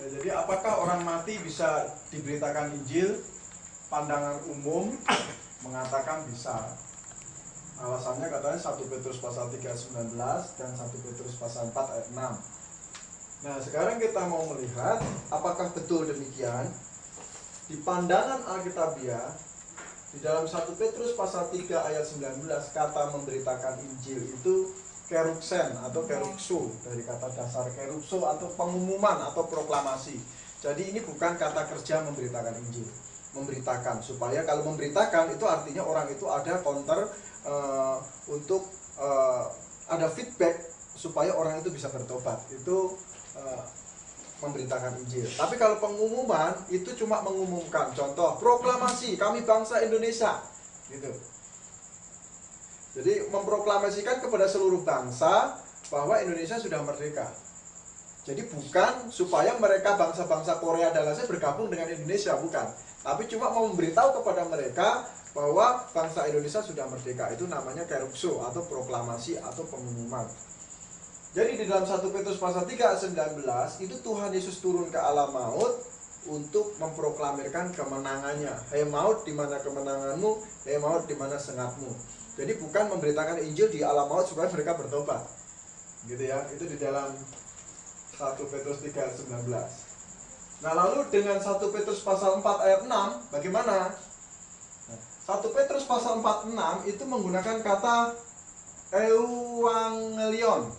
Ya, jadi apakah orang mati bisa diberitakan Injil? Pandangan umum mengatakan bisa. Alasannya katanya 1 Petrus pasal 3 ayat 19 dan 1 Petrus pasal 4 ayat 6. Nah, sekarang kita mau melihat apakah betul demikian. Di pandangan Alkitabiah, di dalam 1 Petrus pasal 3 ayat 19, kata memberitakan Injil itu keruksen atau kerukso, dari kata dasar kerukso atau pengumuman atau proklamasi. Jadi ini bukan kata kerja memberitakan Injil. Memberitakan, supaya kalau memberitakan itu artinya orang itu ada counter untuk ada feedback supaya orang itu bisa bertobat. Itu memberitakan Injil. Tapi kalau pengumuman itu cuma mengumumkan. Contoh, proklamasi kami bangsa Indonesia, gitu. Jadi memproklamasikan kepada seluruh bangsa bahwa Indonesia sudah merdeka. Jadi bukan supaya mereka bangsa-bangsa Korea dan lainnya bergabung dengan Indonesia, bukan. Tapi cuma mau memberitahu kepada mereka bahwa bangsa Indonesia sudah merdeka. Itu namanya kerukso atau proklamasi atau pengumuman. Jadi di dalam 1 Petrus pasal 3 ayat 19 itu Tuhan Yesus turun ke alam maut untuk memproklamirkan kemenangannya. Hai maut, di mana kemenanganmu? Hai maut, di mana sengatmu? Jadi bukan memberitakan Injil di alam maut supaya mereka bertobat. Gitu ya. Itu di dalam 1 Petrus 3 ayat 19. Nah, lalu dengan 1 Petrus pasal 4 ayat 6 bagaimana? 1 Petrus pasal 4:6 itu menggunakan kata euangelion.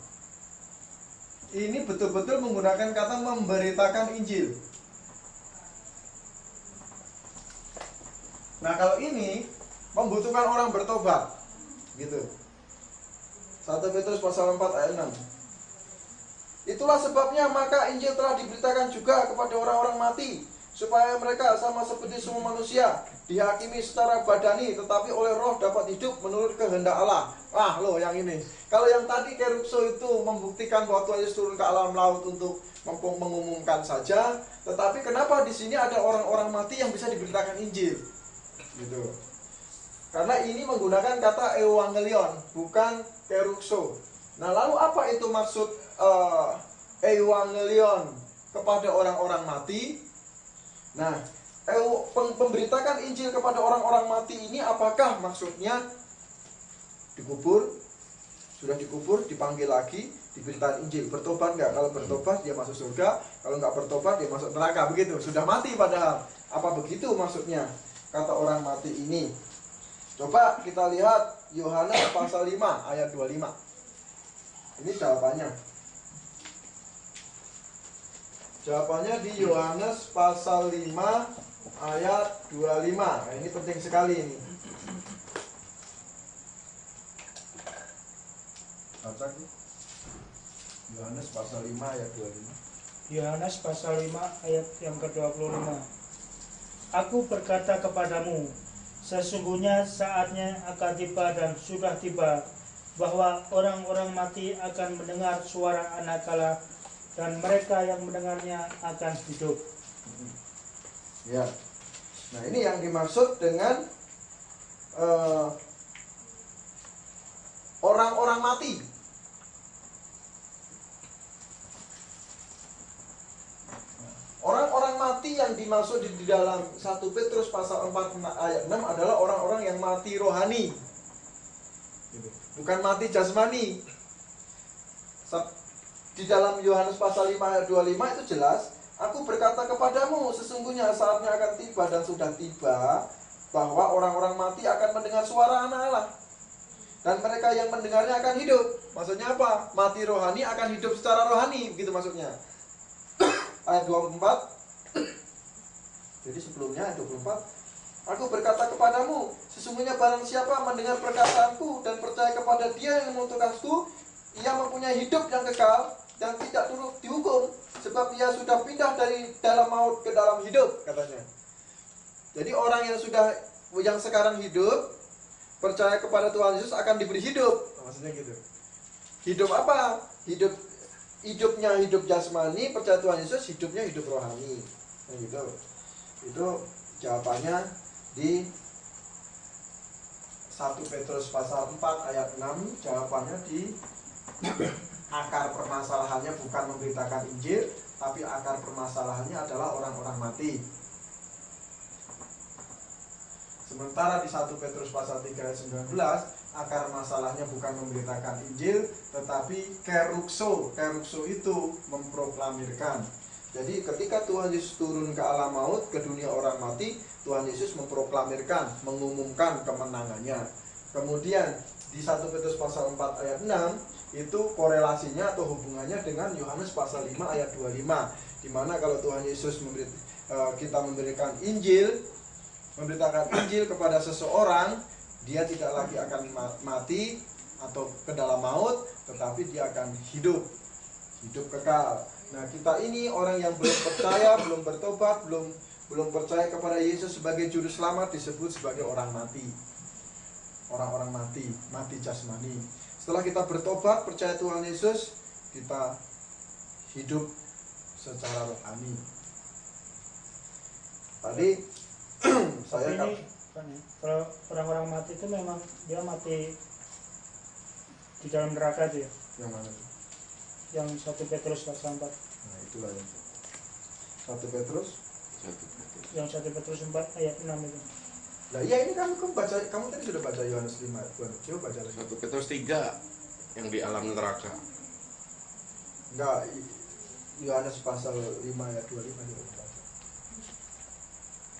Ini betul-betul menggunakan kata memberitakan Injil. Nah, kalau ini membutuhkan orang bertobat, gitu. 1 Petrus pasal 4 ayat 6. Itulah sebabnya maka Injil telah diberitakan juga kepada orang-orang mati, supaya mereka sama seperti semua manusia dihakimi secara badani, tetapi oleh roh dapat hidup menurut kehendak Allah. Ah, loh yang ini. Kalau yang tadi kerukso itu membuktikan bahwa Tuhan Yesus turun ke alam laut untuk mengumumkan saja, tetapi kenapa di sini ada orang-orang mati yang bisa diberitakan Injil? Gitu. Karena ini menggunakan kata euangelion, bukan kerukso. Nah, lalu apa itu maksud euangelion kepada orang-orang mati? Nah, pemberitakan Injil kepada orang-orang mati ini apakah maksudnya dikubur? Sudah dikubur, dipanggil lagi, diberitakan Injil. Bertobat nggak? Kalau bertobat dia masuk surga, kalau nggak bertobat dia masuk neraka, begitu. Sudah mati padahal. Apa begitu maksudnya kata orang mati ini? Coba kita lihat Yohanes pasal 5 ayat 25. Ini jawabannya. Jawabannya di Yohanes pasal 5 ayat 25. Nah, ini penting sekali ini. Baca nih. Yohanes pasal 5 ayat 25. Yohanes pasal 5 ayat yang ke-25. Aku berkata kepadamu, sesungguhnya saatnya akan tiba dan sudah tiba, bahwa orang-orang mati akan mendengar suara Anak Allah, dan mereka yang mendengarnya akan hidup. Ya. Nah, ini yang dimaksud dengan orang-orang mati. Orang-orang mati yang dimaksud di dalam 1 Petrus pasal 4 ayat 6 adalah orang-orang yang mati rohani. Bukan mati jasmani. Di dalam Yohanes pasal 5 ayat 25 itu jelas, aku berkata kepadamu, sesungguhnya saatnya akan tiba dan sudah tiba, bahwa orang-orang mati akan mendengar suara Anak Allah, dan mereka yang mendengarnya akan hidup. Maksudnya apa? Mati rohani akan hidup secara rohani, begitu maksudnya. Ayat 24. Jadi sebelumnya ayat 24, aku berkata kepadamu, sesungguhnya barang siapa mendengar perkataanku dan percaya kepada Dia yang mengutusku, ia mempunyai hidup yang kekal dan tidak turut dihukum, sebab ia sudah pindah dari dalam maut ke dalam hidup, katanya. Jadi orang yang sekarang hidup, percaya kepada Tuhan Yesus akan diberi hidup. Maksudnya gitu. Hidup apa? Hidupnya hidup jasmani, percaya Tuhan Yesus, hidupnya hidup rohani. Nah, gitu. Itu jawabannya di 1 Petrus pasal 4 ayat 6. Jawabannya di akar permasalahannya bukan memberitakan Injil, tapi akar permasalahannya adalah orang-orang mati. Sementara di 1 Petrus pasal 3 ayat 19, akar masalahnya bukan memberitakan Injil, tetapi kerukso. Kerukso itu memproklamirkan. Jadi ketika Tuhan Yesus turun ke alam maut, ke dunia orang mati, Tuhan Yesus memproklamirkan, mengumumkan kemenangannya. Kemudian di 1 Petrus pasal 4 ayat 6, itu korelasinya atau hubungannya dengan Yohanes pasal 5 ayat 25, di mana kalau Tuhan Yesus kita memberikan Injil, memberitakan Injil kepada seseorang, dia tidak lagi akan mati atau ke dalam maut, tetapi dia akan hidup kekal. Nah, kita ini orang yang belum percaya, belum bertobat, belum percaya kepada Yesus sebagai juru selamat, disebut sebagai orang mati. Orang-orang mati jasmani. Setelah kita bertobat, percaya Tuhan Yesus, kita hidup secara rohani. Tadi saya ini kalau orang-orang mati itu memang dia mati di dalam neraka itu ya? Yang mana? Yang 1 Petrus pasal 4. Nah, itulah yang 1 Petrus. Yang 1 Petrus 4 ayat 6 itu. Nah, iya ini kamu tadi sudah baca Yohanes 5 ayat 2. Coba baca lagi. 1 Petrus 3 yang di alam neraka. Enggak, Yohanes pasal 5 ayat 25 juga baca.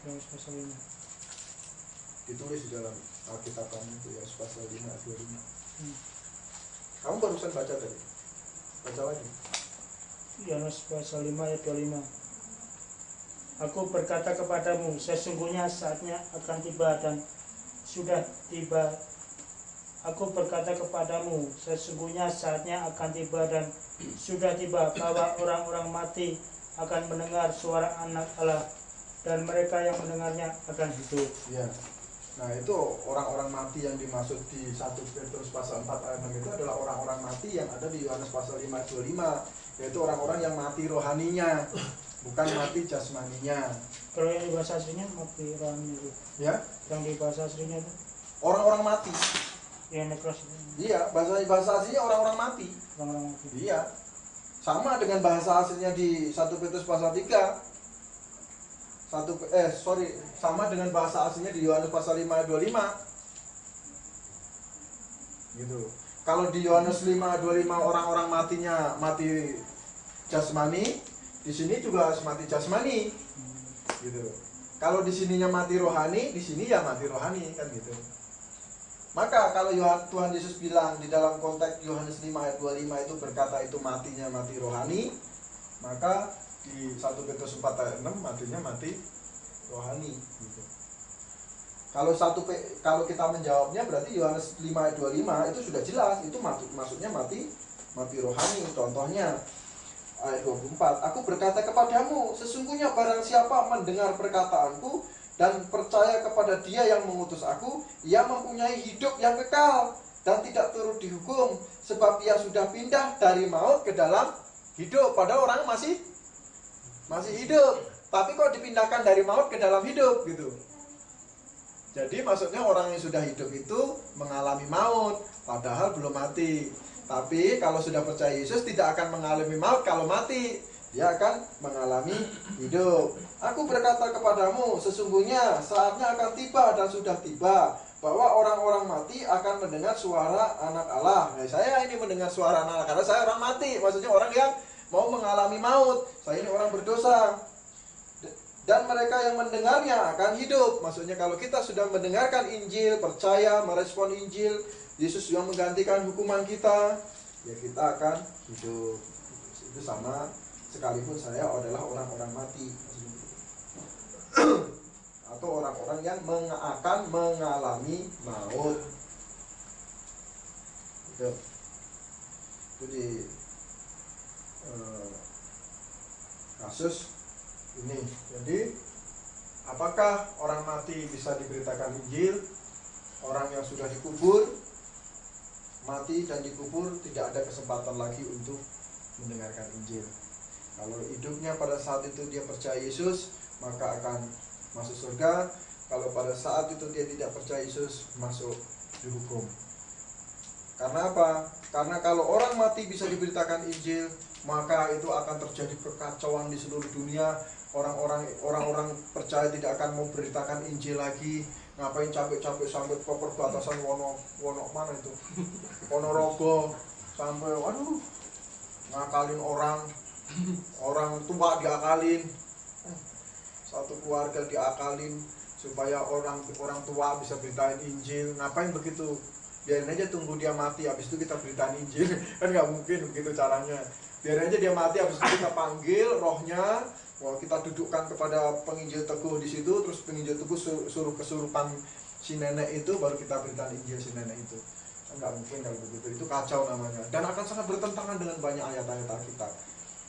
Yohanes pasal 5. Ditulis di dalam Alkitab kamu itu ya, pasal 5 ayat 25. Kamu barusan baca tadi. Baca lagi. Yohanes pasal 5 ayat 25. Aku berkata kepadamu, sesungguhnya saatnya akan tiba dan sudah tiba. Aku berkata kepadamu, sesungguhnya saatnya akan tiba dan sudah tiba, bahwa orang-orang mati akan mendengar suara Anak Allah, dan mereka yang mendengarnya akan hidup. Ya. Nah, itu orang-orang mati yang dimaksud di 1 Petrus pasal 4 ayat 6 itu adalah orang-orang mati yang ada di Yohanes pasal 5 ayat 25, yaitu orang-orang yang mati rohaninya, bukan mati jasmaninya. Kalau yang di bahasa aslinya mati rohani itu. Ya, Yang di bahasa aslinya itu orang-orang mati. yang nekros itu. Iya, bahasa aslinya orang-orang mati. Orang-orang mati. Iya. Sama dengan bahasa aslinya di 1 Petrus pasal 3. Sama dengan bahasa aslinya di Yohanes pasal 5 ayat 25. Gitu. Kalau di Yohanes 5 ayat 25 orang-orang matinya mati jasmani, di sini juga mati jasmani. Gitu. Kalau di sininya mati rohani, di sini ya mati rohani, kan gitu. Maka kalau Tuhan Yesus bilang di dalam konteks Yohanes 5 ayat 25 itu berkata itu matinya mati rohani, maka di 1 Petrus 4 ayat 6 matinya mati rohani gitu. Kalau kita menjawabnya berarti Yohanes 5 ayat 25 itu sudah jelas, itu maksudnya mati rohani. Contohnya ayat 24, aku berkata kepadamu, sesungguhnya barang siapa mendengar perkataanku dan percaya kepada Dia yang mengutus aku, ia mempunyai hidup yang kekal dan tidak turut dihukum, sebab ia sudah pindah dari maut ke dalam hidup. Padahal orang masih hidup, tapi kok dipindahkan dari maut ke dalam hidup gitu. Jadi maksudnya orang yang sudah hidup itu mengalami maut, padahal belum mati. Tapi kalau sudah percaya Yesus tidak akan mengalami maut kalau mati, dia akan mengalami hidup. Aku berkata kepadamu, sesungguhnya saatnya akan tiba dan sudah tiba, bahwa orang-orang mati akan mendengar suara Anak Allah. Nah, saya ini mendengar suara Anak Allah karena saya orang mati, maksudnya orang yang mau mengalami maut. Saya ini orang berdosa. Dan mereka yang mendengarnya akan hidup. Maksudnya kalau kita sudah mendengarkan Injil, percaya, merespon Injil, Yesus yang menggantikan hukuman kita, ya kita akan hidup. Itu sama sekalipun saya adalah orang-orang mati atau orang-orang yang akan mengalami maut. Itu di kasus ini. Jadi apakah orang mati bisa diberitakan Injil? Orang yang sudah dikubur, mati dan dikubur, tidak ada kesempatan lagi untuk mendengarkan Injil. Kalau hidupnya pada saat itu dia percaya Yesus, maka akan masuk surga. Kalau pada saat itu dia tidak percaya Yesus, masuk dihukum. Karena apa? Karena kalau orang mati bisa diberitakan Injil, maka itu akan terjadi kekacauan di seluruh dunia. Orang-orang percaya tidak akan mau beritakan Injil lagi. Ngapain capek-capek sampai ke perbatasan wono mana itu, Ponorogo, sampai waduh ngakalin orang tua diakalin, satu keluarga diakalin supaya orang tua bisa beritain Injil. Ngapain begitu? Biarin aja, tunggu dia mati, habis itu kita beritain Injil. Kan nggak mungkin begitu caranya. Biarin aja dia mati, habis itu kita panggil rohnya, kita dudukkan kepada penginjil teguh di situ, terus penginjil teguh suruh kesurupan si nenek itu, baru kita beritain Injil si nenek itu. Nggak mungkin kalau begitu, itu kacau namanya, dan akan sangat bertentangan dengan banyak ayat-ayat Alkitab.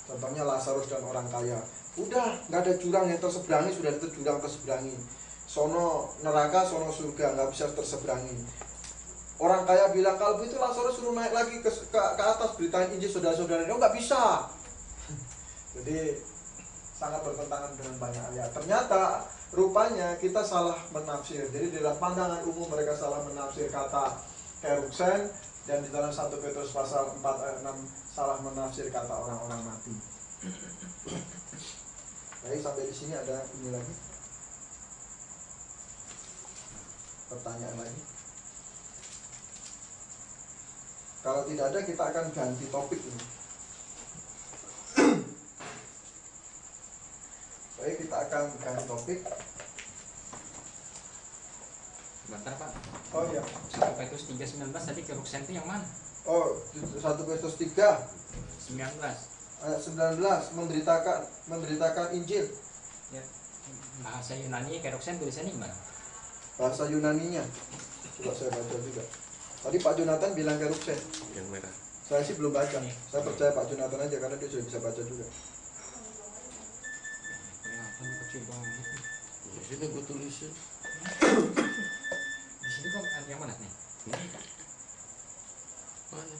Contohnya Lazarus dan orang kaya, udah nggak ada jurang yang terseberangi, sudah itu jurang terseberangi, sono neraka sono surga, nggak bisa terseberangi. Orang kaya bilang, kalau begitu Lazarus suruh naik lagi ke atas, beritain Injil saudara-saudara. Oh, nggak bisa. Jadi sangat bertentangan dengan banyak ayat. Ternyata rupanya kita salah menafsir. Jadi di dalam pandangan umum mereka salah menafsir kata keruksen, dan di dalam 1 Petrus pasal 4 ayat 6 salah menafsir kata orang-orang mati. Baik, sampai di sini ada ini lagi. Pertanyaan lagi? Kalau tidak ada, kita akan ganti topik ini. Baik, kita akan ganti topik. Bentar Pak. Oh iya. 1 Petrus 3:19 tadi keruksen itu yang mana? Oh, 1 Petrus 3 19. ayat 19, memberitakan Injil. Ya. Bahasa Yunani keruksen tulisannya gimana? Bahasa Yunaninya. Coba saya baca juga. Tadi Pak Jonathan bilang keruksen. Yang merah. Saya sih belum baca. Saya percaya Pak Jonathan aja karena dia sudah bisa baca juga. Kelihatan kecil banget. Di sini gue tulisin. Di sini kok yang mana nih? Mana?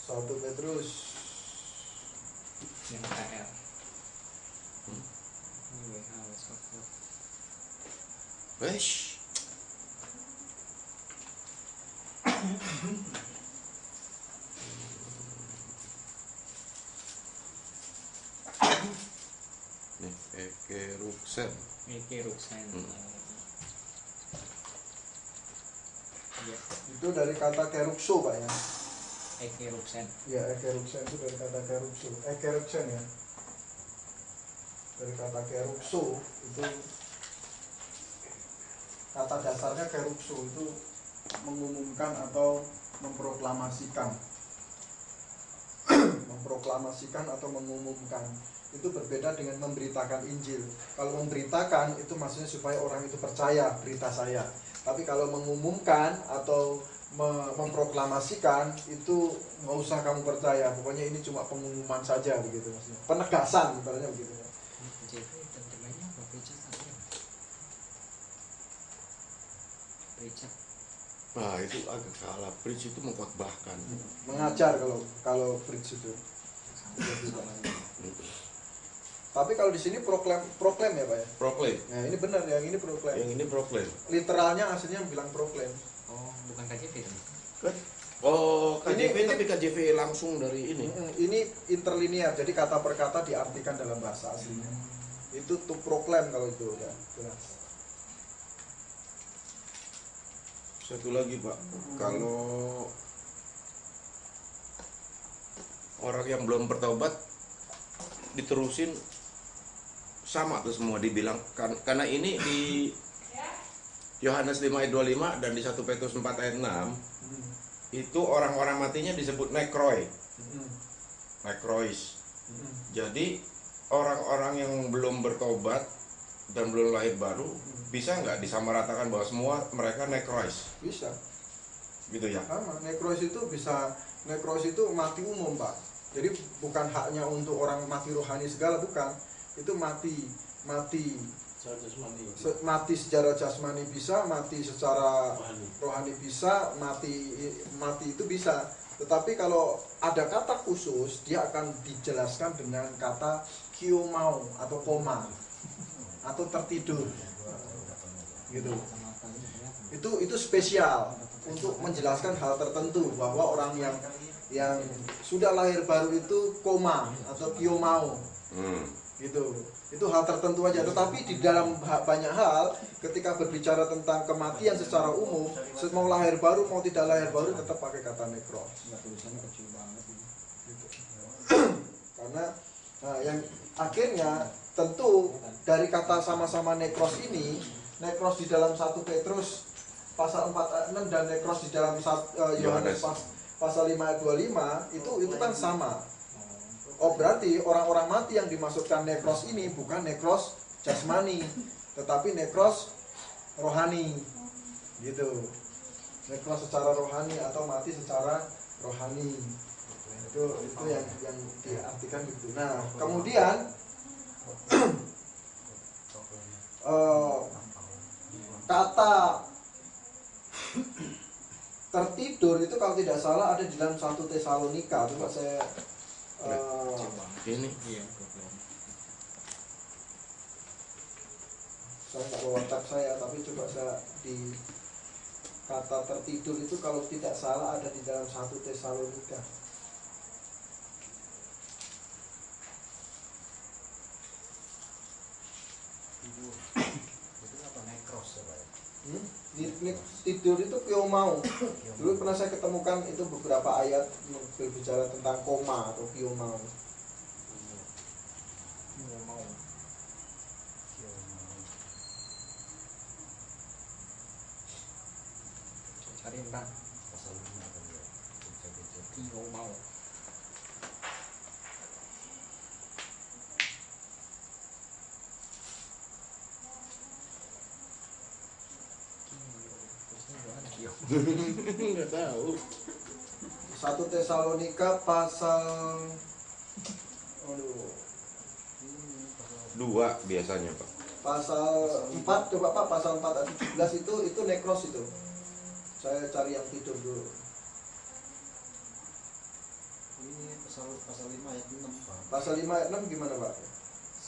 1 Petrus Yang KL. Hmm? Ini WH Westcott. Wesh. Nih, keruksen. Keruksen. Ya, itu dari kata kerukso Pak ya. keruksen. Ya, keruksen itu dari kata kerukso. Keruksen ya. Dari kata kerukso itu, kata dasarnya kerukso itu mengumumkan atau memproklamasikan. Memproklamasikan atau mengumumkan. Itu berbeda dengan memberitakan Injil. Kalau memberitakan itu maksudnya supaya orang itu percaya berita saya. Tapi kalau mengumumkan atau memproklamasikan itu nggak usah kamu percaya. Pokoknya ini cuma pengumuman saja begitu maksudnya. Penegasan ibaratnya begitu ya. JV terjemahnya apa? Preach. Nah, itu agak salah. Preach itu mengkhotbahkan. Mengajar kalau preach itu. Tapi kalau di sini proklaim ya Pak ya. Proclaim. Nah ini benar, yang ini proklaim. Yang ini proclaim. Literalnya aslinya bilang proklaim. Oh, bukan KJV kan? Oh, KJV Ini- tapi KJV langsung dari ini. Ini interlinear, jadi kata per kata diartikan dalam bahasa aslinya. Itu to proklaim kalau itu ya. Jelas. Satu lagi Pak, kalau orang yang belum bertobat diterusin sama tuh semua dibilang karena ini di Yohanes 5 ayat 25 dan di 1 Petrus 4 ayat 6 itu orang-orang matinya disebut nekroi, nekrois. Jadi orang-orang yang belum bertobat dan belum lahir baru bisa nggak disamaratakan bahwa semua mereka nekrois Bisa. gitu ya? Sama, nekros itu bisa, nekros itu mati umum Pak. Jadi bukan haknya untuk orang mati rohani segala, bukan. Itu mati mati secara jasmani bisa, mati secara rohani bisa, mati itu bisa. Tetapi kalau ada kata khusus, dia akan dijelaskan dengan kata kiomau atau koma atau tertidur. Gitu. Itu spesial untuk menjelaskan hal tertentu, bahwa orang yang yang sudah lahir baru itu koma atau kiomao gitu. Itu hal tertentu aja, tetapi di dalam banyak hal ketika berbicara tentang kematian secara umum, mau lahir baru mau tidak lahir baru tetap pakai kata nekros. Gitu. Karena yang akhirnya tentu dari kata sama-sama nekros ini, nekros di dalam 1 Petrus pasal 4 ayat 6 dan nekros di dalam Yohanes pasal 5 ayat 25 itu kan sama. Oh, berarti orang-orang mati yang dimasukkan nekros ini bukan nekros jasmani, tetapi nekros rohani. Gitu. Nekros secara rohani atau mati secara rohani. Itu yang diartikan gitu. Nah, kemudian kata tertidur itu kalau tidak salah ada di dalam 1 Tesalonika. Coba saya ini nggak bawa tab saya, tapi coba saya di kata tertidur itu kalau tidak salah ada di dalam 1 Tesalonika. Tidur itu kiomao. Dulu pernah saya ketemukan itu beberapa ayat berbicara tentang koma atau kiomao. Cari entah. Mau. nggak tahu. 1 Tesalonika pasal 2 biasanya Pak. pasal 4, coba Pak, pasal 4 ayat 17 itu nekros itu. Saya cari yang tidur dulu. Ini pasal 5 ayat 6, Pak. Pasal 5 ayat 6 gimana Pak?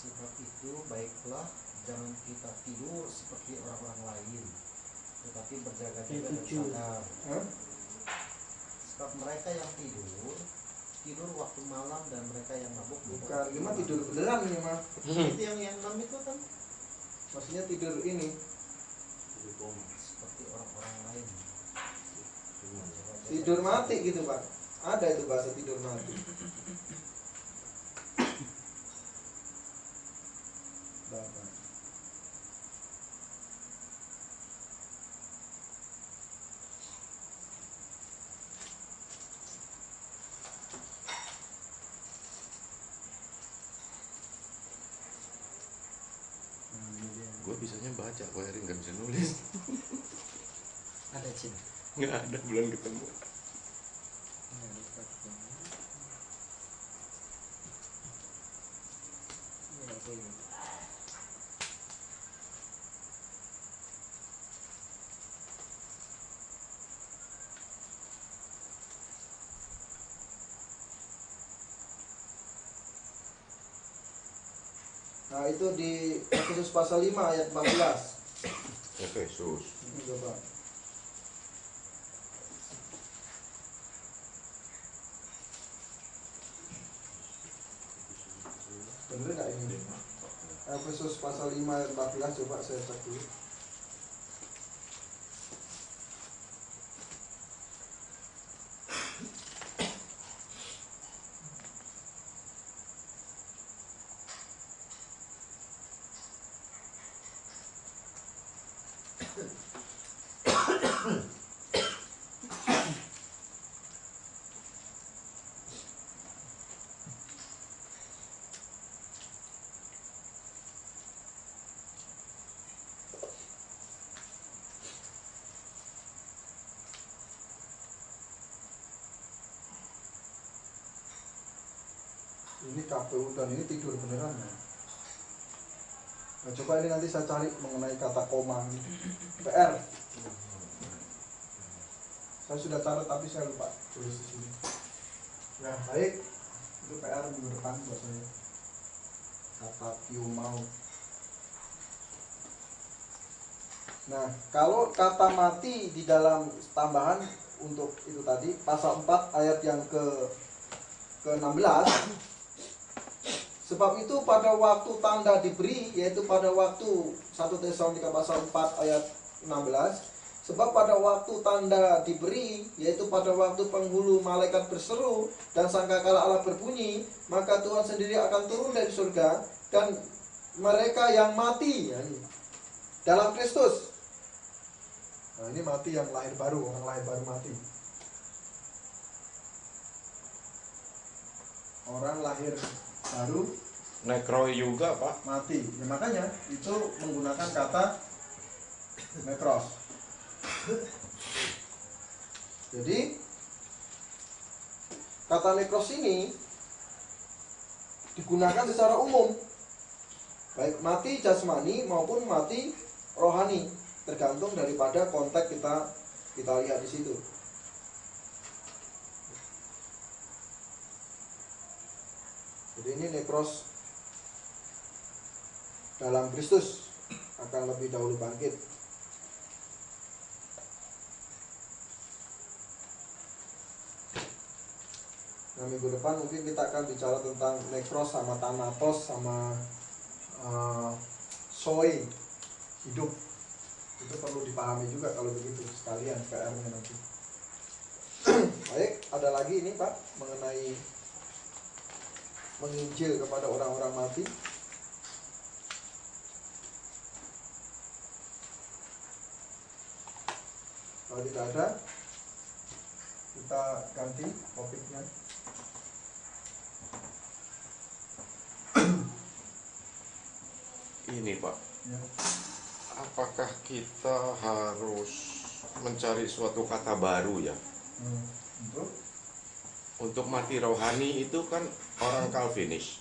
Sebab itu baiklah jangan kita tidur seperti orang-orang lain, tetapi berjaga-jaga dan sadar. Sebab mereka yang tidur waktu malam, dan mereka yang mabuk Bukan, ini mah tidur beneran ini mah. Itu yang 6 itu kan Maksudnya tidur ini. seperti orang-orang lain. Tidur mati gitu Pak. Ada itu bahasa tidur mati. Bapak. Gue bisanya baca, kok Erin nggak bisa nulis. Ada Cin. Nggak ada, belum ketemu. Nah itu di Efesus pasal 5 ayat 14. Efesus. Ini coba. Bener nggak ini? Efesus pasal 5 ayat 14, coba saya cek dulu. Ini KPU dan ini tidur beneran ya. Nah, coba ini nanti saya cari mengenai kata koma ini. PR. Saya sudah catat tapi saya lupa tulis di sini. Nah, baik. Itu PR minggu depan buat saya. Kata kiumau. Nah, kalau kata mati di dalam tambahan untuk itu tadi pasal 4 ayat yang ke-16. Sebab itu pada waktu tanda diberi, yaitu pada waktu 1 Tesalonika pasal 4 ayat 16. Sebab pada waktu tanda diberi, yaitu pada waktu penghulu malaikat berseru dan sangkakala Allah berbunyi, maka Tuhan sendiri akan turun dari surga, dan mereka yang mati dalam Kristus. Nah, ini mati yang lahir baru, orang lahir baru mati. Orang lahir baru Nekroi juga, Pak. mati. Ya, makanya itu menggunakan kata nekros. Jadi kata nekros ini digunakan secara umum, baik mati jasmani maupun mati rohani, tergantung daripada konteks kita lihat di situ. Jadi ini nekros dalam Kristus akan lebih dahulu bangkit. Nah, minggu depan mungkin kita akan bicara tentang nekros sama thanatos sama zoe, hidup. Itu perlu dipahami juga kalau begitu, sekalian PR-nya nanti. Baik, ada lagi ini Pak mengenai menginjil kepada orang-orang mati. Kalau tidak ada, kita ganti topiknya. Ini, Pak. Ya. Apakah kita harus mencari suatu kata baru ya? Untuk Untuk mati rohani itu kan orang Calvinis.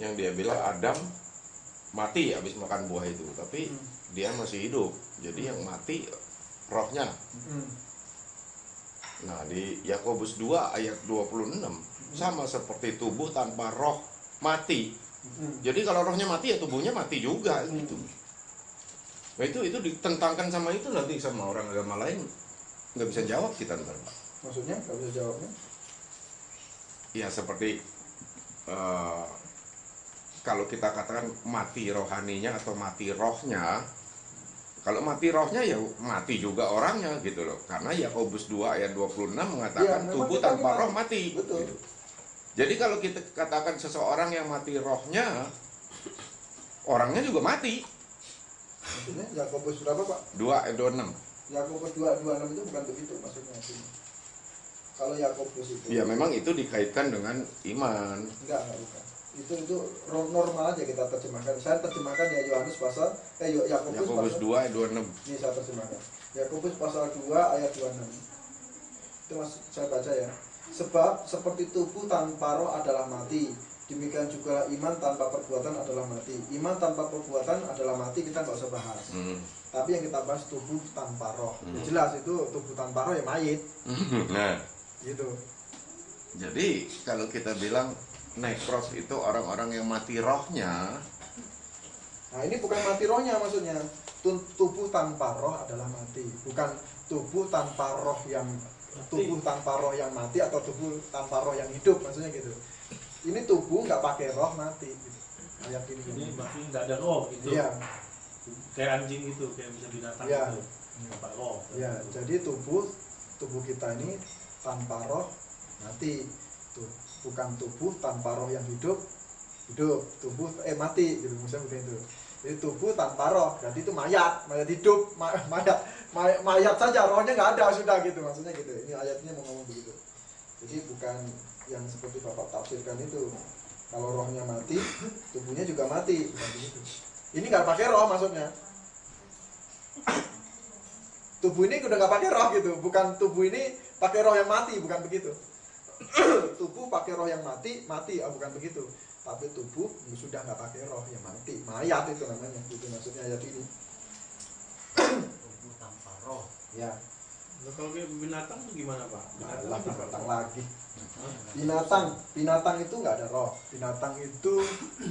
Yang dia bilang Adam mati habis makan buah itu, tapi dia masih hidup. Jadi yang mati rohnya. Nah, di Yakobus 2 ayat 26 sama seperti tubuh tanpa roh mati. Jadi kalau rohnya mati ya tubuhnya mati juga gitu. Nah, itu ditentangkan sama itu nanti sama orang agama lain, nggak bisa jawab kita ntar. maksudnya nggak bisa jawabnya. Ya seperti kalau kita katakan mati rohaninya atau mati rohnya, kalau mati rohnya ya mati juga orangnya gitu loh. Karena Yakobus 2 ayat 26 mengatakan Ya, tubuh kita tanpa mati. roh mati. Betul. Gitu. Jadi kalau kita katakan seseorang yang mati rohnya, orangnya juga mati. Maksudnya Yakobus berapa Pak? 2 ayat 26. Yakobus 2:26 itu bukan begitu maksudnya. Kalau Yakobus itu Ya memang itu dikaitkan dengan iman. enggak bukan. Itu normal aja kita terjemahkan. Saya terjemahkan ya Yohanes pasal Yakobus pasal 2 ayat 26. Ini saya terjemahkan. Yakobus pasal 2 ayat 26. Itu saya baca ya. Sebab seperti tubuh tanpa roh adalah mati, demikian juga iman tanpa perbuatan adalah mati. Iman tanpa perbuatan adalah mati, kita nggak usah bahas. Tapi yang kita bahas tubuh tanpa roh. Ya jelas itu tubuh tanpa roh ya mayit. Nah, Gitu. jadi kalau kita bilang nekros itu orang-orang yang mati rohnya, Nah ini bukan mati rohnya maksudnya. Tubuh tanpa roh adalah mati, bukan tubuh tanpa roh yang mati atau tubuh tanpa roh yang hidup, maksudnya gitu. Ini tubuh nggak pakai roh mati gitu. Ayat Ini ini. berarti nggak ada roh gitu. Iya. Kayak anjing itu, kayak bisa binatang Iya. itu. Tanpa roh. Ya, jadi tubuh kita ini tanpa roh mati. Bukan tubuh tanpa roh yang hidup. Tubuh mati gitu, misalnya begitu. Jadi tubuh tanpa roh, berarti itu mayat hidup, mayat saja, rohnya nggak ada sudah gitu, maksudnya gitu. Ini ayatnya mau ngomong begitu. Jadi bukan yang seperti Bapak tafsirkan itu. Kalau rohnya mati, tubuhnya juga mati, bukan begitu. Ini nggak pakai roh maksudnya. Tubuh ini udah nggak pakai roh gitu, bukan tubuh ini pakai roh yang mati, bukan begitu. Tubuh pakai roh yang mati, bukan begitu. Tapi tubuh sudah nggak pakai roh yang mati, mayat itu namanya, gitu maksudnya ayat ini. Tubuh tanpa roh. Ya, Nah, kalau kayak binatang tuh gimana Pak? Allah binatang lagi. Binatang itu nggak ada roh. Binatang itu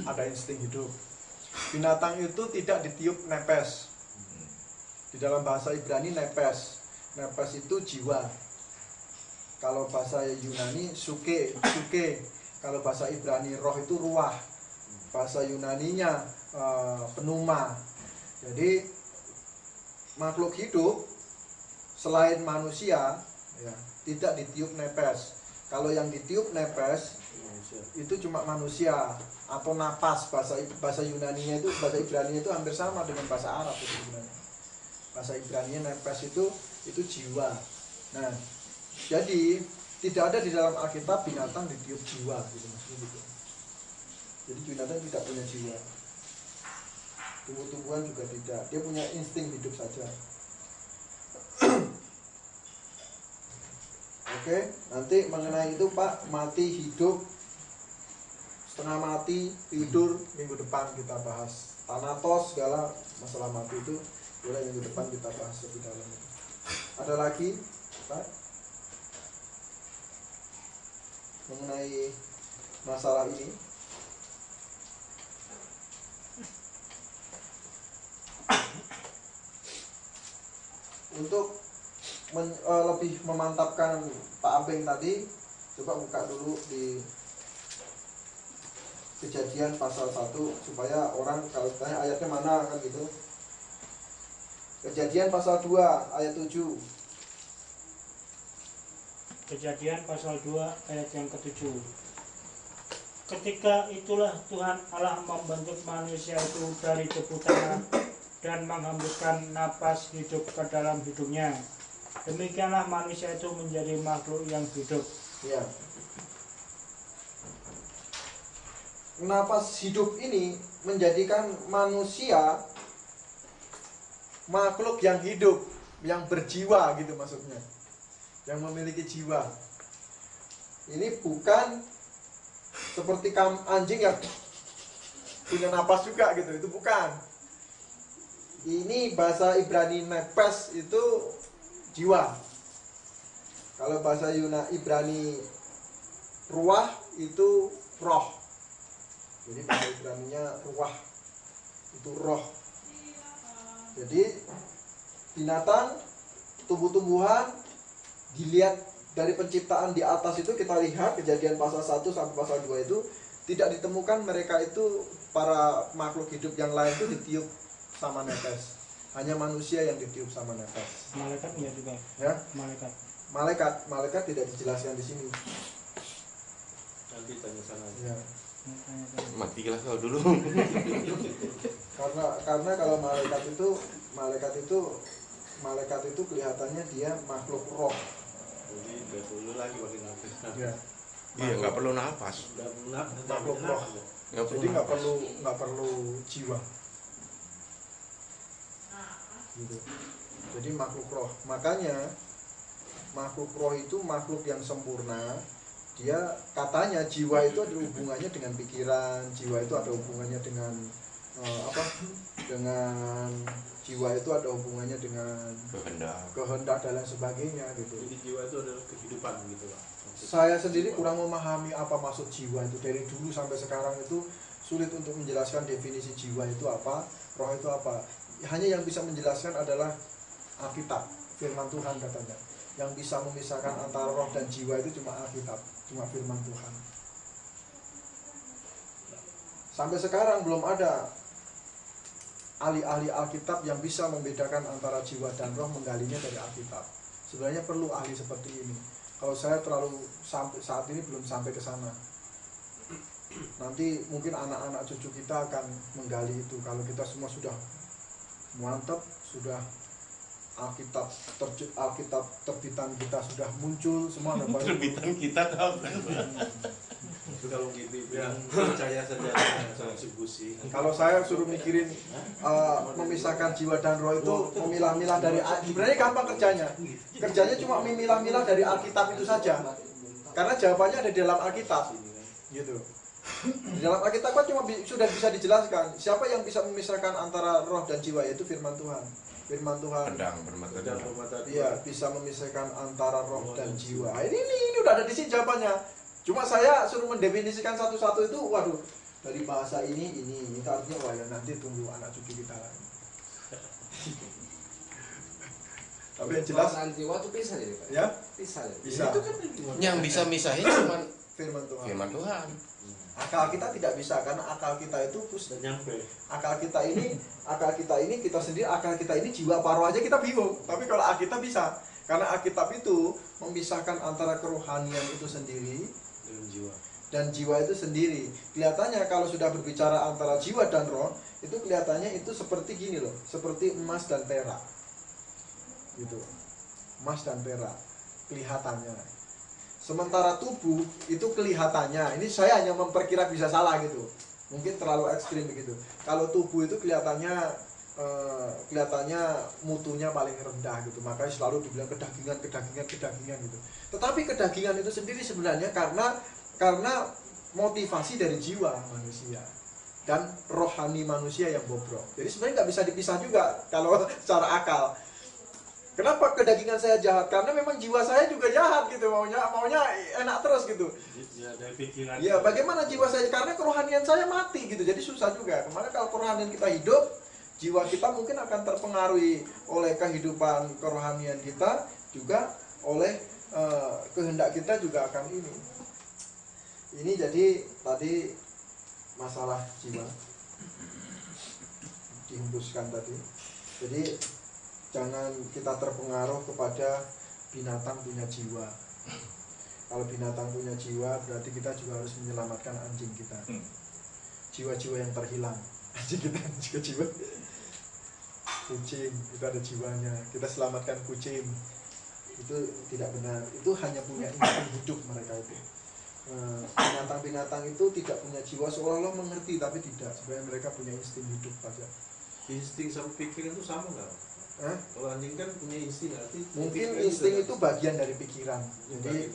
ada insting hidup. Binatang itu tidak ditiup nepes. Di dalam bahasa Ibrani nepes. Nepes itu jiwa. Kalau bahasa Yunani suke. Kalau bahasa Ibrani roh itu ruah. Bahasa Yunaninya pneuma. Jadi makhluk hidup selain manusia ya, tidak ditiup nepes. Kalau yang ditiup nepes itu cuma manusia atau napas. Bahasa Yunaninya itu, bahasa Ibrani itu hampir sama dengan bahasa Arab itu sebenarnya. Bahasa Ibrani nepes itu jiwa. Nah, jadi tidak ada di dalam Alkitab binatang ditiup jiwa gitu, maksudnya gitu. Jadi binatang tidak punya jiwa. Tumbuh-tumbuhan juga tidak. Dia punya insting hidup saja. Oke, nanti mengenai itu Pak, mati hidup, setengah mati, tidur, minggu depan kita bahas. Thanatos segala masalah mati itu boleh minggu depan kita bahas lebih dalam. Ada lagi Pak mengenai masalah ini? Untuk lebih memantapkan Pak Abeng tadi, coba buka dulu di Kejadian pasal 1 supaya orang kalau tanya ayatnya mana kan gitu. Kejadian pasal 2 ayat 7. Kejadian pasal 2 ayat yang ke-7. Ketika itulah Tuhan Allah membentuk manusia itu dari debu tanah dan menghembuskan napas hidup ke dalam hidungnya. Demikianlah manusia itu menjadi makhluk yang hidup. Ya. Napas hidup ini menjadikan manusia makhluk yang hidup, yang berjiwa gitu maksudnya. Yang memiliki jiwa. Ini bukan seperti anjing yang punya napas juga gitu, itu bukan. Ini bahasa Ibrani nepes itu jiwa. Kalau bahasa Ibrani ruah itu roh. Jadi bahasa Ibraninya ruah itu roh. Jadi binatang, tumbuh-tumbuhan dilihat dari penciptaan di atas itu, kita lihat Kejadian pasal 1 sampai pasal 2 itu tidak ditemukan mereka itu, para makhluk hidup yang lain itu ditiup sama nepes. Hanya manusia yang ditiup sama nepes. Malaikat enggak juga? Ya, Malaikat tidak dijelaskan di sini. Nanti tanya sana. Ya. Matilah kau dulu. Karena kalau malaikat itu kelihatannya dia makhluk roh. Jadi nggak perlu lagi pakai nafas. Ya. Iya, nggak perlu nafas. Makhluk roh. Jadi nggak perlu jiwa. Gitu. Jadi makhluk roh. Makanya makhluk roh itu makhluk yang sempurna. Dia katanya jiwa itu ada hubungannya dengan pikiran, jiwa itu ada hubungannya dengan dengan jiwa itu ada hubungannya dengan kehendak dan lain sebagainya gitu. Jadi jiwa itu adalah kehidupan gitu Pak. Saya sendiri kurang memahami apa maksud jiwa itu. Dari dulu sampai sekarang itu sulit untuk menjelaskan definisi jiwa itu apa, roh itu apa. Hanya yang bisa menjelaskan adalah Alkitab, firman Tuhan katanya. Yang bisa memisahkan antara roh dan jiwa itu cuma Alkitab, cuma firman Tuhan. Sampai sekarang belum ada ahli-ahli Alkitab yang bisa membedakan antara jiwa dan roh, menggalinya dari Alkitab. Sebenarnya perlu ahli seperti ini. Kalau saya terlalu sampai saat ini belum sampai ke sana. Nanti mungkin anak-anak cucu kita akan menggali itu. Kalau kita semua sudah mantap, sudah Alkitab terbitan kita sudah muncul semua, ada Terbitan kita kapan? Itu kalau gitu yang percaya saja sama subusi. Kalau saya suruh mikirin memisahkan jiwa dan roh itu, memilah-milah dari, sebenarnya gampang kerjanya. Kerjanya cuma memilah-milah dari Alkitab itu saja. Karena jawabannya ada di dalam Alkitab. Gitu. Di dalam Alkitab kan cuma sudah bisa dijelaskan siapa yang bisa memisahkan antara roh dan jiwa, yaitu firman Tuhan. Firman Tuhan. Pedang bermata dua. Iya, bisa memisahkan antara roh dan jiwa. Ini udah ada di sini jawabannya. Cuma saya suruh mendefinisikan satu-satu itu, waduh, dari bahasa ini itu artinya wah ya nanti tunggu anak cucu kita lagi. Tapi yang jelas perasaan jiwa itu bisa jadi Pak. ya Bisa ya. bisa. Itu kan Yang bisa misahin cuma Firman Tuhan. firman Tuhan. Akal kita tidak bisa karena akal kita itu sudah nyampe. akal kita ini kita sendiri, akal kita ini jiwa paruh aja kita bingung. Tapi kalau Alkitab bisa, karena Alkitab itu memisahkan antara kerohanian itu sendiri Dalam jiwa. dan jiwa itu sendiri. Kelihatannya kalau sudah berbicara antara jiwa dan roh, itu kelihatannya itu seperti gini loh, seperti emas dan perak. Gitu. Emas dan perak kelihatannya. Sementara tubuh itu kelihatannya, ini saya hanya memperkira bisa salah gitu. Mungkin terlalu ekstrim begitu. Kalau tubuh itu kelihatannya mutunya paling rendah gitu. Makanya selalu dibilang kedagingan gitu. Tetapi kedagingan itu sendiri sebenarnya karena motivasi dari jiwa manusia dan rohani manusia yang bobrok. Jadi sebenarnya nggak bisa dipisah juga kalau secara akal. Kenapa kedagingan saya jahat? Karena memang jiwa saya juga jahat gitu, maunya enak terus gitu. Ya, dari pikiran. Ya, bagaimana jiwa saya? Karena kerohanian saya mati gitu, jadi susah juga. Kemana kalau kerohanian kita hidup, jiwa kita mungkin akan terpengaruhi oleh kehidupan kerohanian kita, juga oleh kehendak kita juga akan ini. Ini jadi tadi masalah jiwa dihembuskan tadi. Jadi jangan kita terpengaruh kepada binatang punya jiwa. Kalau binatang punya jiwa, berarti kita juga harus menyelamatkan anjing kita. Jiwa-jiwa yang terhilang. Anjing kita juga jiwa. Kucing, itu ada jiwanya. Kita selamatkan kucing. Itu tidak benar. Itu hanya punya insting hidup mereka itu. Binatang-binatang itu tidak punya jiwa, seolah-olah mengerti, tapi tidak. Sebenarnya mereka punya insting hidup saja. Insting sama pikiran itu sama nggak? Kalau anjing kan punya insting, arti Mungkin insting itu bagian dari pikiran. Jadi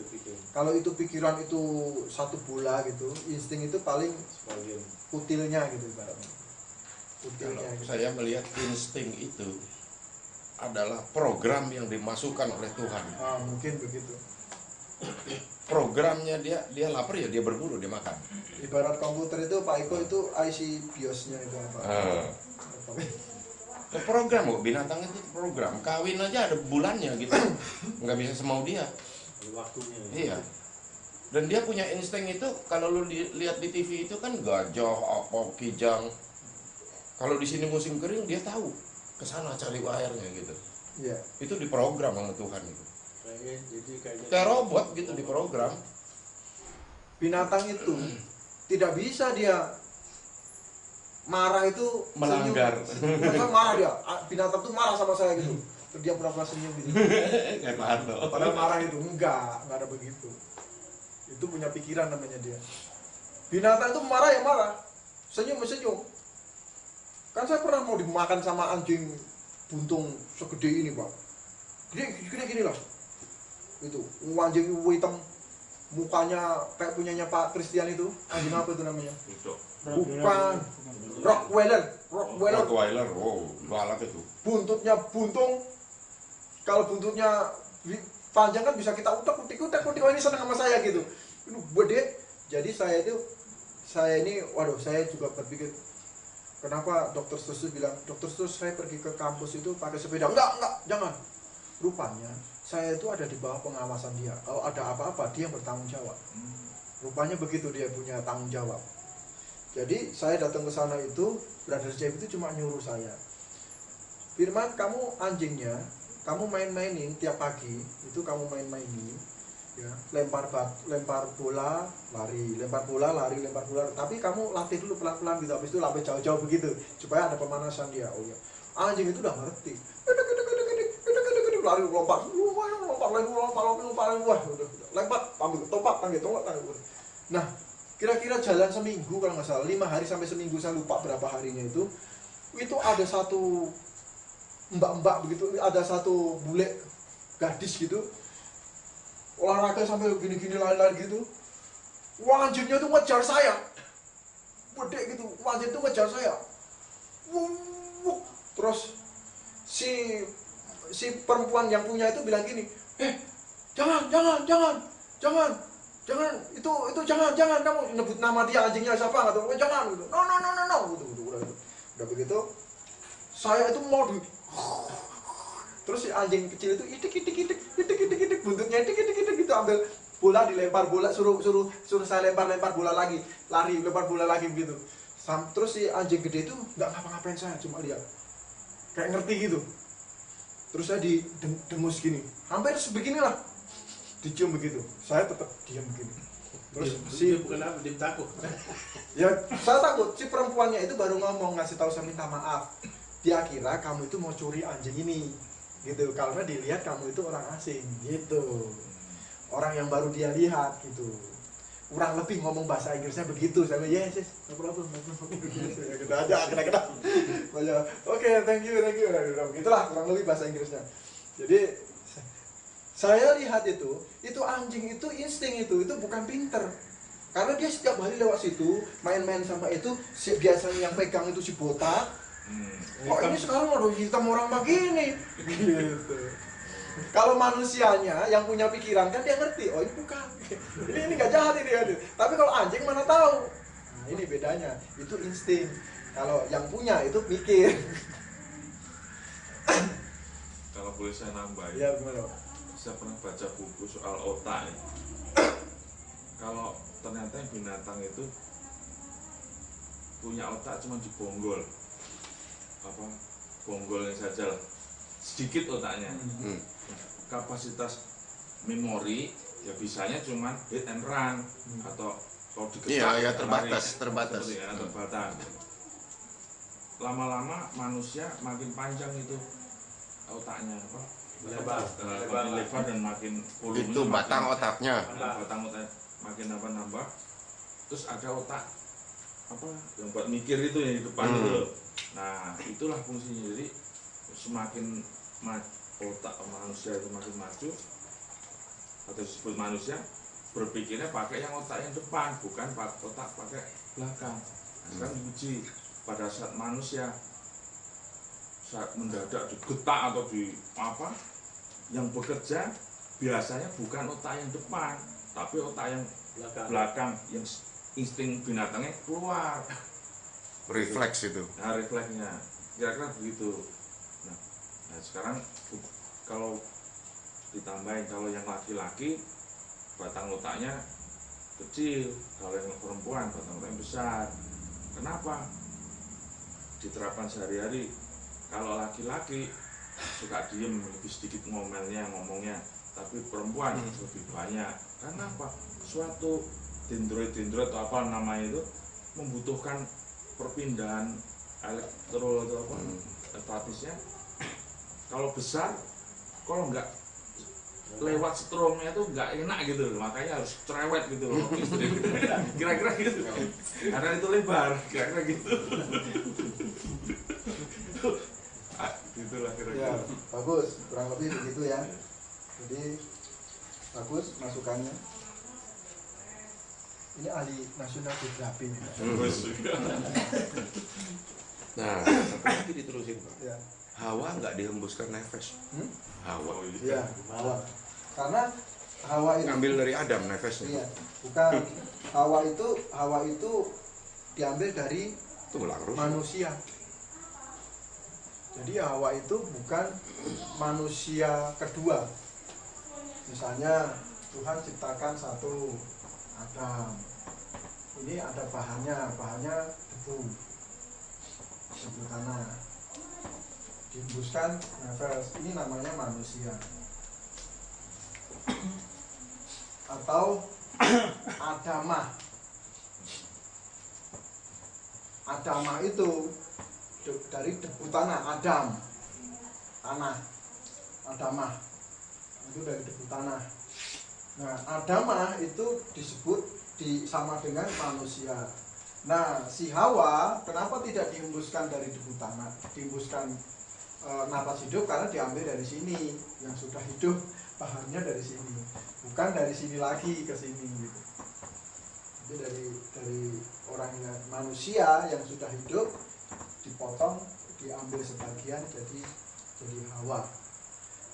kalau itu pikiran itu satu bola gitu, insting itu paling sebagian kutilnya gitu ibaratnya. Kutilnya. Kalau Gitu. saya melihat insting itu adalah program yang dimasukkan oleh Tuhan. Mungkin begitu. Programnya dia lapar ya dia berburu, dia makan. Ibarat komputer itu Pak Iko itu IC BIOS-nya itu apa? Program kok, binatang itu program. Kawin aja ada bulannya gitu, nggak bisa semau dia. ada waktunya. Iya. Dan dia punya insting itu, kalau lu lihat di TV itu kan gajah, apa, kijang. Kalau di sini musim kering dia tahu ke sana cari airnya gitu. Iya. Itu diprogram sama Tuhan itu. Kayaknya Kayak robot gitu diprogram. Binatang itu tidak bisa dia marah itu Melanggar. Senyum. Marah dia. Binatang tuh marah sama saya gitu. Terus dia pura-pura senyum gitu. Kayak Marno. Padahal marah itu enggak ada begitu. Itu punya pikiran namanya dia. Binatang itu marah ya marah, senyum senyum. Kan saya pernah mau dimakan sama anjing buntung segede ini Pak. Gini lah. Itu anjing hitam, mukanya kayak punyanya Pak Christian itu. Anjing apa itu namanya? Bukan. Rottweiler. Rottweiler, wow, galak itu. Buntutnya buntung. Kalau buntutnya panjang kan bisa kita utek-utek, wah ini senang sama saya gitu. Ini gede. Jadi saya ini, waduh, saya juga berpikir, kenapa dokter Stus bilang, dokter Stus saya pergi ke kampus itu pakai sepeda. Enggak, jangan. Rupanya saya itu ada di bawah pengawasan dia. Kalau ada apa-apa dia bertanggung jawab. Rupanya begitu, dia punya tanggung jawab. Jadi saya datang ke sana itu, Brother Jeff itu cuma nyuruh saya, Firman, kamu anjingnya, kamu main-mainin tiap pagi, itu kamu main-mainin, ya, lempar bola, lari, lempar bola, tapi kamu latih dulu pelan-pelan gitu, habis itu latih jauh-jauh begitu, supaya ada pemanasan dia. Oh ya, anjing itu udah ngerti, lari lompat, wah, udah lempar, topak, panggil. Nah, kira-kira jalan seminggu kalau nggak salah, 5 hari sampai seminggu, saya lupa berapa harinya itu ada satu mbak-mbak begitu, ada satu bule gadis gitu, olahraga sampai gini-gini lari-lari gitu, anjingnya tuh ngejar saya, gede gitu, anjing tuh ngejar saya, terus si perempuan yang punya itu bilang gini, jangan, itu jangan kamu nyebut nama dia, anjingnya siapa nggak tahu, jangan gitu, no, gitu, udah begitu, saya itu mau Terus si anjing kecil itu idik buntutnya idik gitu, ambil bola, dilempar bola, suruh saya lempar bola lagi, lari lempar bola lagi begitu. Terus si anjing gede itu nggak ngapa-ngapain, saya cuma lihat kayak ngerti gitu. Terus saya dengus gini, hampir sebeginilah, dicium begitu, saya tetap diam begini. Terus dia bukan apa, dia takut. Ya saya takut, si perempuannya itu baru ngomong, ngasih tahu saya minta maaf. Dia kira kamu itu mau curi anjing ini gitu, karena dilihat kamu itu orang asing gitu, orang yang baru dia lihat gitu. Kurang lebih ngomong bahasa Inggrisnya begitu. Saya bilang, yes, no problem. Gitu aja, kena. Oke, thank you. Itulah kurang lebih bahasa Inggrisnya. Jadi saya lihat itu anjing itu insting itu bukan pinter. Karena dia setiap hari lewat situ, main-main sama itu, biasanya yang pegang itu si botak. Kok ini sekarang udah hitam orang begini? Gitu. Kalau manusianya yang punya pikiran kan dia ngerti, oh ini bukan, ini nggak jahat ini. Tapi kalau anjing mana tahu? Nah, ini bedanya, itu insting. Kalau yang punya itu mikir. Kalau boleh saya nambahin, Ya gimana? saya pernah baca buku soal otak ya. Kalau ternyata binatang itu punya otak cuma di bonggol, bonggolnya saja lah, sedikit otaknya. Kapasitas memori ya bisanya cuma hit and run atau kalau dikejar Iya, terbatas. terbatas. Lama-lama manusia makin panjang itu otaknya, makin lebar dan makin volumenya Itu batang otaknya. batang otak makin nambah. Terus ada otak yang buat mikir itu yang di depan itu loh. Nah itulah fungsinya. Jadi semakin otak manusia itu makin maju atau disebut manusia, berpikirnya pakai yang otak yang depan, bukan otak pakai belakang. Nah, sekarang diuji pada saat manusia saat mendadak digetak atau di yang bekerja biasanya bukan otak yang depan tapi otak yang belakang yang insting binatangnya keluar, Refleks itu. nah refleksnya kira-kira begitu. Nah sekarang kalau ditambahin, kalau yang laki-laki batang otaknya kecil, kalau yang perempuan batang otaknya besar. Kenapa? Diterapkan sehari-hari. Kalau laki-laki suka diem, lebih sedikit ngomongnya, tapi perempuan lebih banyak. Karena apa? Suatu dendrit atau apa namanya itu membutuhkan perpindahan elektro atau statisnya. Kalau besar, kalau nggak lewat stromnya itu nggak enak gitu loh, makanya harus cerewet gitu loh istri. Kira-kira gitu, karena itu lebar, kira-kira gitu. Itulah Ya, kira-kira. bagus, kurang lebih begitu ya. Jadi bagus masukannya. Ini ahli nasional geografi. Nah, apa lagi diterusin, Pak? Ya. Hawa nggak dihembuskan nefes. Hawa. Iya, Hawa. Karena Hawa itu Ngambil dari Adam nefesnya. iya, bukan Hawa itu diambil dari Tulang rusuk. manusia. Jadi Hawa itu bukan manusia kedua. Misalnya Tuhan ciptakan satu Adam. Ini ada bahannya debu tanah. Dihembuskan nefes, ini namanya manusia. Atau Adamah itu dari debu tanah, tanah Adamah itu dari debu tanah. Nah, Adamah itu disebut sama dengan manusia. Nah, si Hawa kenapa tidak dihembuskan dari debu tanah, dihembuskan napas hidup? Karena diambil dari sini, yang sudah hidup bahannya dari sini, bukan dari sini lagi ke sini gitu. Jadi dari orangnya manusia yang sudah hidup dipotong, diambil sebagian jadi Hawa.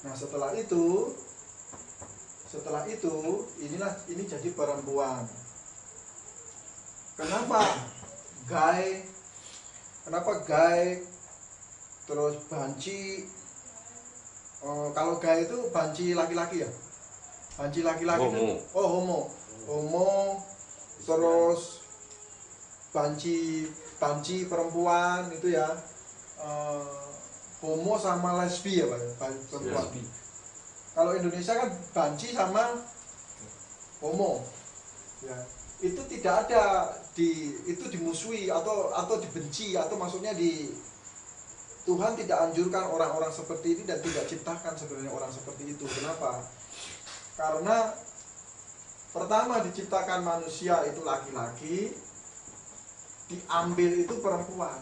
Nah setelah itu ini jadi perempuan. Kenapa Guy terus Banci Kalau gay itu banci laki-laki ya. Banci laki-laki Homo. itu homo. Terus banci perempuan itu ya. Homo sama lesbi ya Pak ya, perempuan. Kalau Indonesia kan banci sama homo. Ya. Itu tidak ada itu dimusuhi atau dibenci, atau maksudnya Tuhan tidak anjurkan orang-orang seperti ini dan tidak ciptakan sebenarnya orang seperti itu. Kenapa? Karena pertama diciptakan manusia itu laki-laki, diambil itu perempuan,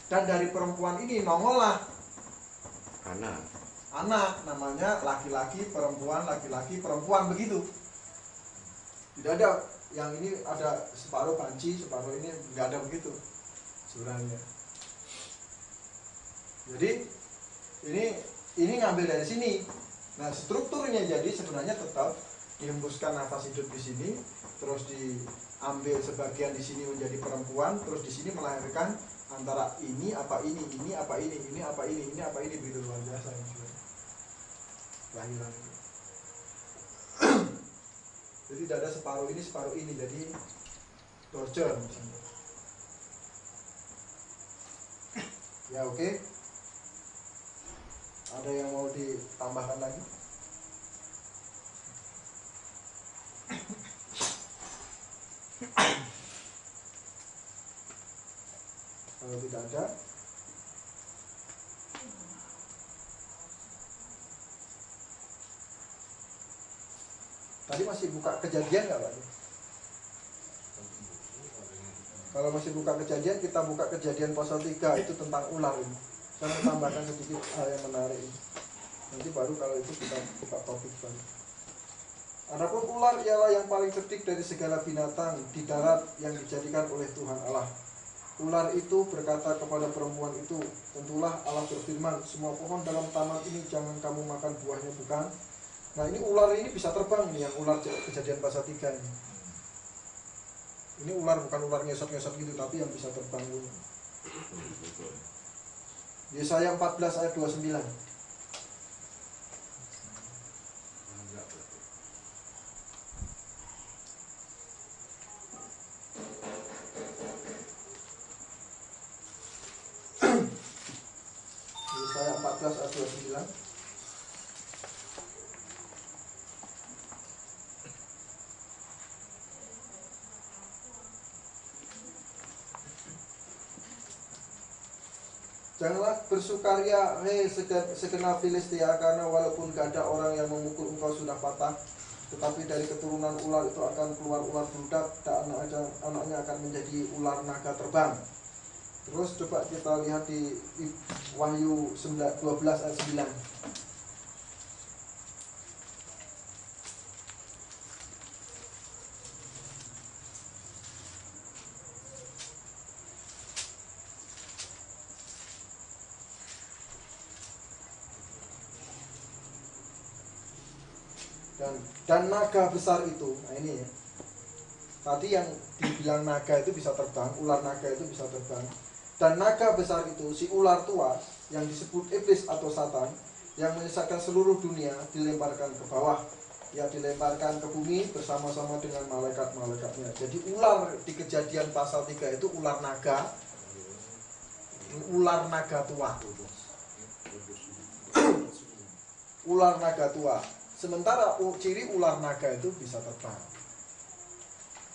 dan dari perempuan ini nongollah anak, namanya laki-laki perempuan begitu. Tidak ada yang ini ada separuh banci, separuh ini nggak ada begitu sebenarnya. Jadi ini ngambil dari sini. Nah, strukturnya jadi sebenarnya tetap dihembuskan nafas hidup di sini, terus diambil sebagian di sini menjadi perempuan, terus di sini melahirkan antara ini begitu luar biasa ini. Lahiran. Jadi tidak ada separuh ini, jadi torture misalnya. Ya oke. Ada yang mau ditambahkan lagi? Kalau tidak ada, tadi masih buka Kejadian nggak Pak? Kalau masih buka Kejadian, kita buka Kejadian pasal 3, itu tentang ular ini. Saya mau tambahkan sedikit hal yang menarik ini. Nanti baru kalau itu kita buka topik baru. Adapun ular ialah yang paling cerdik dari segala binatang di darat yang dijadikan oleh Tuhan Allah. Ular itu berkata kepada perempuan itu, tentulah Allah berfirman, semua pohon dalam taman ini jangan kamu makan buahnya, bukan? Nah, ini ular ini bisa terbang nih, yang ular Kejadian pasal 3 ini. Ini ular bukan ular ngesot-ngesot gitu, tapi yang bisa terbang ini. Yesaya 14 ayat 29. Yesaya 14 ayat 29. Janganlah bersukaria, hei segenap Filistia, karena walaupun gak ada orang yang memukul engkau sudah patah, tetapi dari keturunan ular itu akan keluar ular beludak, dan anaknya akan menjadi ular naga terbang. Terus coba kita lihat di Wahyu 12 ayat 9. Dan naga besar itu, nah ini ya, tadi yang dibilang naga itu bisa terbang, ular naga itu bisa terbang. Dan naga besar itu, si ular tua yang disebut iblis atau Satan, yang menyesatkan seluruh dunia, dilemparkan ke bawah, ya dilemparkan ke bumi bersama-sama dengan malaikat-malaikatnya. Jadi ular di Kejadian pasal 3 itu ular naga tua. Ular naga tua. Sementara ciri ular naga itu bisa terbang.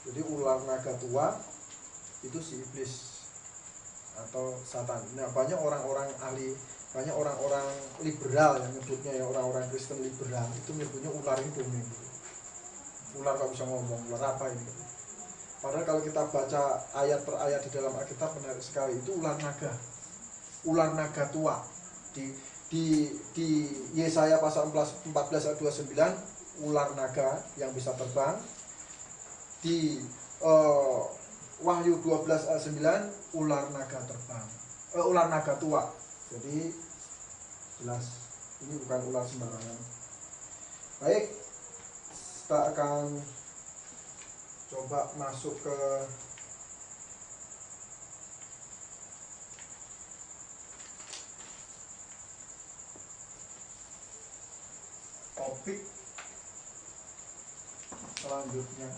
Jadi ular naga tua itu si iblis atau Satan. Nah, banyak orang-orang ahli, banyak orang-orang liberal yang nyebutnya, ya orang-orang Kristen liberal itu nyebutnya ular hidup nih. Ular gak bisa ngomong, ular apa ini? Padahal kalau kita baca ayat per ayat di dalam Alkitab menarik sekali, itu ular naga tua. Di Yesaya pasal 14 ayat 29 ular naga yang bisa terbang. Di Wahyu 12 ayat 9 ular naga terbang. Ular naga tua. Jadi jelas ini bukan ular sembarangan. Baik, kita akan coba masuk ke topik selanjutnya.